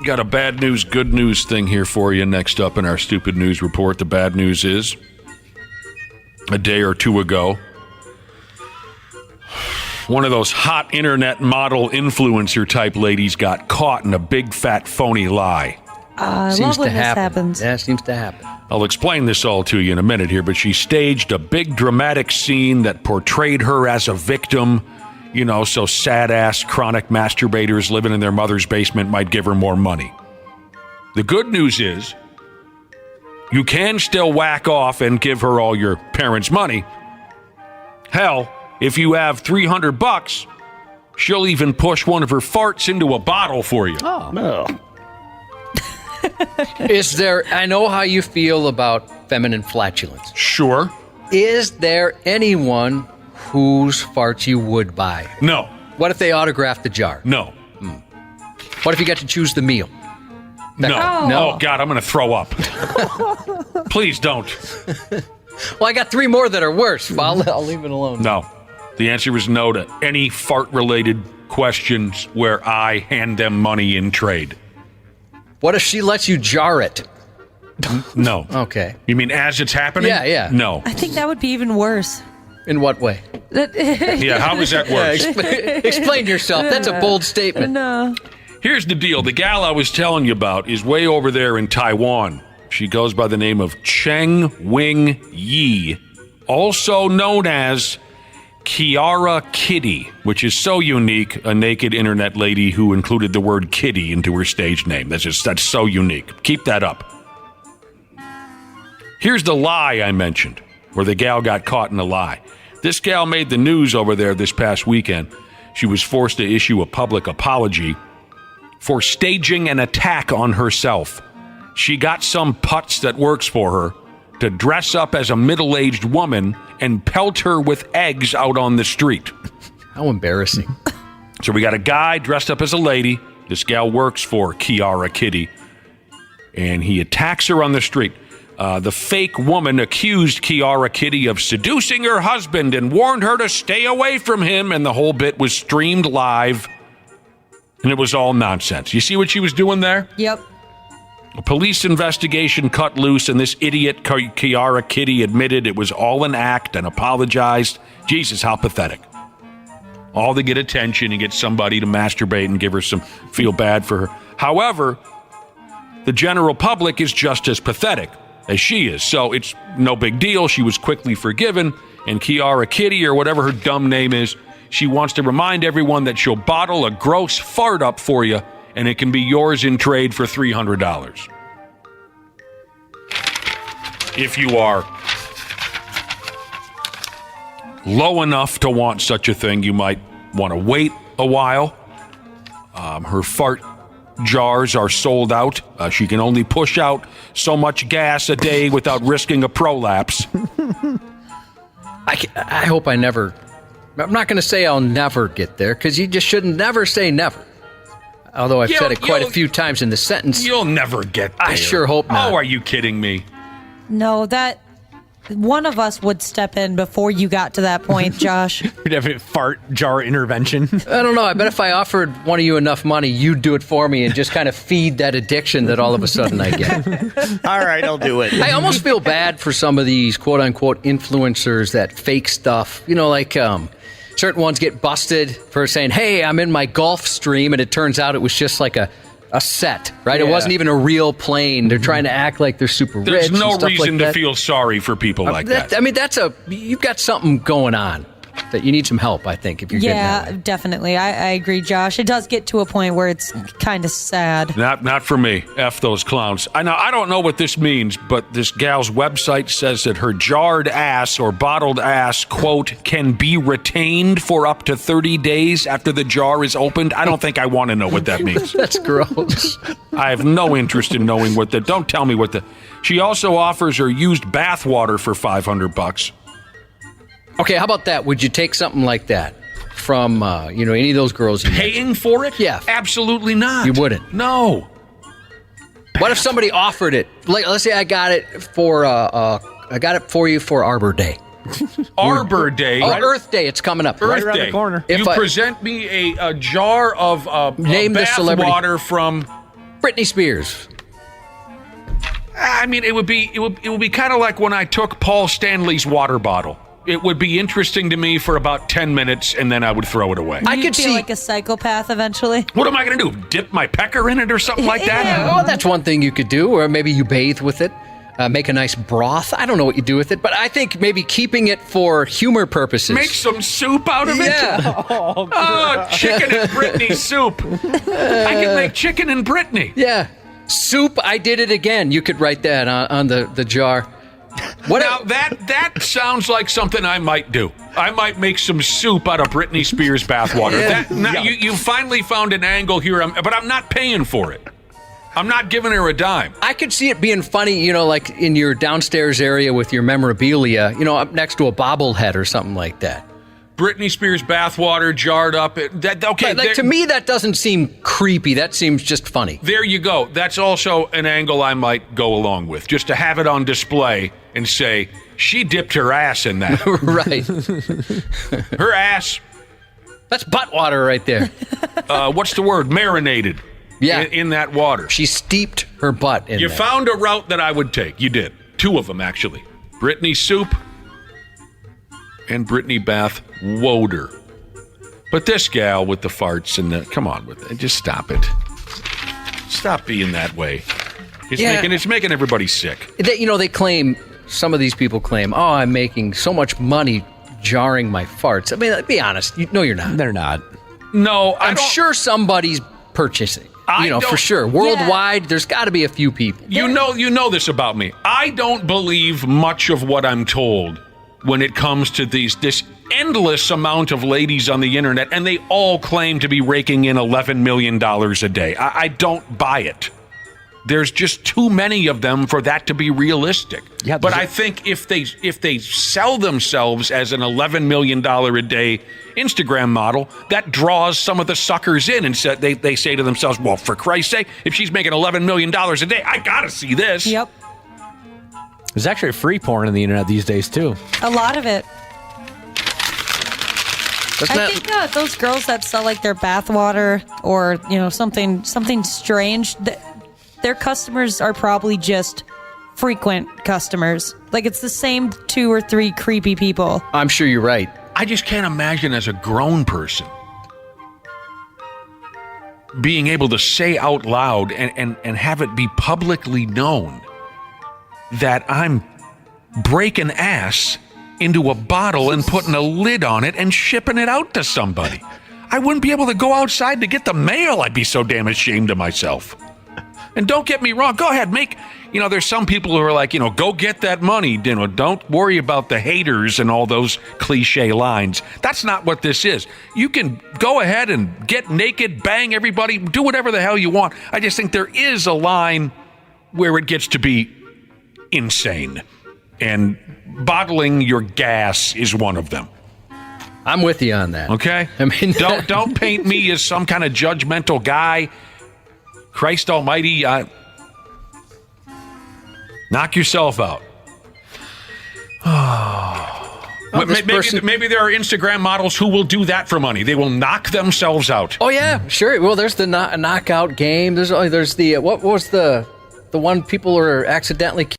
Got a bad news, good news thing here for you next up in our stupid news report. The bad news is, a day or two ago, one of those hot internet model influencer type ladies got caught in a big fat phony lie. I love when this happens. Yeah, it seems to happen. I'll explain this all to you in a minute here, but she staged a big dramatic scene that portrayed her as a victim. You know, so sad-ass chronic masturbators living in their mother's basement might give her more money. The good news is, you can still whack off and give her all your parents' money. Hell, if you have $300, she'll even push one of her farts into a bottle for you. Oh. No. I know how you feel about feminine flatulence. Sure. Is there anyone whose farts you would buy? No. What if they autographed the jar? No. What if you got to choose the meal? No. No. Oh, God, I'm going to throw up. Please don't. Well, I got 3 more that are worse. I'll leave it alone. No. The answer is no to any fart-related questions where I hand them money in trade. What if she lets you jar it? No. Okay. You mean as it's happening? Yeah. No. I think that would be even worse. In what way? Yeah, how is that worse? Explain yourself. That's a bold statement. No. Here's the deal. The gal I was telling you about is way over there in Taiwan. She goes by the name of Cheng Wing Yi, also known as Kiara Kitty, which is so unique, a naked internet lady who included the word kitty into her stage name. That's so unique. Keep that up. Here's the lie I mentioned, where the gal got caught in a lie. This gal made the news over there this past weekend. She was forced to issue a public apology for staging an attack on herself. She got some putz that works for her to dress up as a middle-aged woman and pelt her with eggs out on the street. How embarrassing. So we got a guy dressed up as a lady. This gal works for Kiara Kitty. And he attacks her on the street. The fake woman accused Kiara Kitty of seducing her husband and warned her to stay away from him, and the whole bit was streamed live, and it was all nonsense. You see what she was doing there? Yep. A police investigation cut loose, and this idiot Kiara Kitty admitted it was all an act and apologized. Jesus, how pathetic. All to get attention and get somebody to masturbate and give her some feel bad for her. However, the general public is just as pathetic as she is, so it's no big deal. She was quickly forgiven, and Kiara Kitty, or whatever her dumb name is, she wants to remind everyone that she'll bottle a gross fart up for you, and it can be yours in trade for $300. If you are low enough to want such a thing, you might want to wait a while. Her fart jars are sold out. She can only push out so much gas a day without risking a prolapse. I hope I never... I'm not going to say I'll never get there, because you just shouldn't never say never. Although I've said it quite a few times in the sentence. You'll never get there. I sure hope not. Oh, are you kidding me? No, that... One of us would step in before you got to that point, Josh. We'd have a fart jar intervention. I don't know. I bet if I offered one of you enough money, you'd do it for me and just kind of feed that addiction that all of a sudden I get. All right, I'll do it. I almost feel bad for some of these quote-unquote influencers that fake stuff. You know, like certain ones get busted for saying, hey, I'm in my Gulf Stream, and it turns out it was just like a set, right? Yeah. It wasn't even a real plane. They're trying to act like they're super rich. There's no and stuff reason like to feel sorry for people like that. I mean, you've got something going on that you need some help, I think, if you're getting that. Definitely. I agree, Josh. It does get to a point where it's kind of sad. Not for me. F those clowns. I don't know what this means, but this gal's website says that her jarred ass or bottled ass, quote, can be retained for up to 30 days after the jar is opened. I don't think I want to know what that means. That's gross. I have no interest in knowing what the... Don't tell me what the... She also offers her used bath water for $500. Okay, how about that? Would you take something like that from, any of those girls? Paying for it? Yeah. Absolutely not. You wouldn't? No. What if somebody offered it? Like, let's say I got it for you for Arbor Day. Arbor Day? Oh, Earth Day. It's coming up. Earth right around Day. the corner. You present me a jar of Name the bath celebrity. water from... Britney Spears. I mean, it would be kind of like when I took Paul Stanley's water bottle. It would be interesting to me for about 10 minutes, and then I would throw it away. I You'd could feel see like a psychopath eventually. What am I going to do? Dip my pecker in it or something like that? Oh, that's one thing you could do, or maybe you bathe with it, make a nice broth. I don't know what you do with it, but I think maybe keeping it for humor purposes. Make some soup out of it? Yeah. Oh, chicken and Britney soup. I can make chicken and Britney. Yeah. Soup, I did it again. You could write that on the jar. What Now, that sounds like something I might do. I might make some soup out of Britney Spears bathwater. Yeah. You finally found an angle here, but I'm not paying for it. I'm not giving her a dime. I could see it being funny, like in your downstairs area with your memorabilia, up next to a bobblehead or something like that. Britney Spears bathwater jarred up. To me, that doesn't seem creepy. That seems just funny. There you go. That's also an angle I might go along with, just to have it on display and say, she dipped her ass in that. Right. Her ass, That's butt water right there. what's the word? Marinated. Yeah. In that water. She steeped her butt in You there. found a route that I would take. You did. 2 of them, actually. Britney soup and Britney bath water. But this gal with the farts and come on with it. Just stop it. Stop being that way. It's making everybody sick. They claim, some of these people claim, oh, I'm making so much money jarring my farts. I mean, be honest. No, you're not. They're not. No, I'm sure somebody's purchasing. For sure. Worldwide, there's got to be a few people. You know this about me. I don't believe much of what I'm told when it comes to this endless amount of ladies on the internet, and they all claim to be raking in $11 million a day. I don't buy it. There's just too many of them for that to be realistic. Yeah, but I think if they sell themselves as an $11 million a day Instagram model, that draws some of the suckers in, and they say to themselves, well, for Christ's sake, if she's making $11 million a day, I gotta see this. Yep. There's actually free porn on the internet these days, too. A lot of it. Doesn't I think those girls that sell like their bathwater or something strange, their customers are probably just frequent customers. Like it's the same 2 or 3 creepy people. I'm sure you're right. I just can't imagine as a grown person being able to say out loud and have it be publicly known that I'm breaking ass into a bottle and putting a lid on it and shipping it out to somebody. I wouldn't be able to go outside to get the mail. I'd be so damn ashamed of myself. And don't get me wrong. Go ahead, there's some people who are like, go get that money. Don't worry about the haters and all those cliche lines. That's not what this is. You can go ahead and get naked, bang everybody, do whatever the hell you want. I just think there is a line where it gets to be insane. And bottling your gas is one of them. I'm with you on that. Okay? I mean, don't paint me as some kind of judgmental guy. Christ almighty, knock yourself out. Maybe there are Instagram models who will do that for money. They will knock themselves out. Oh yeah, sure. Well, there's the knockout game. There's the what was the one people are accidentally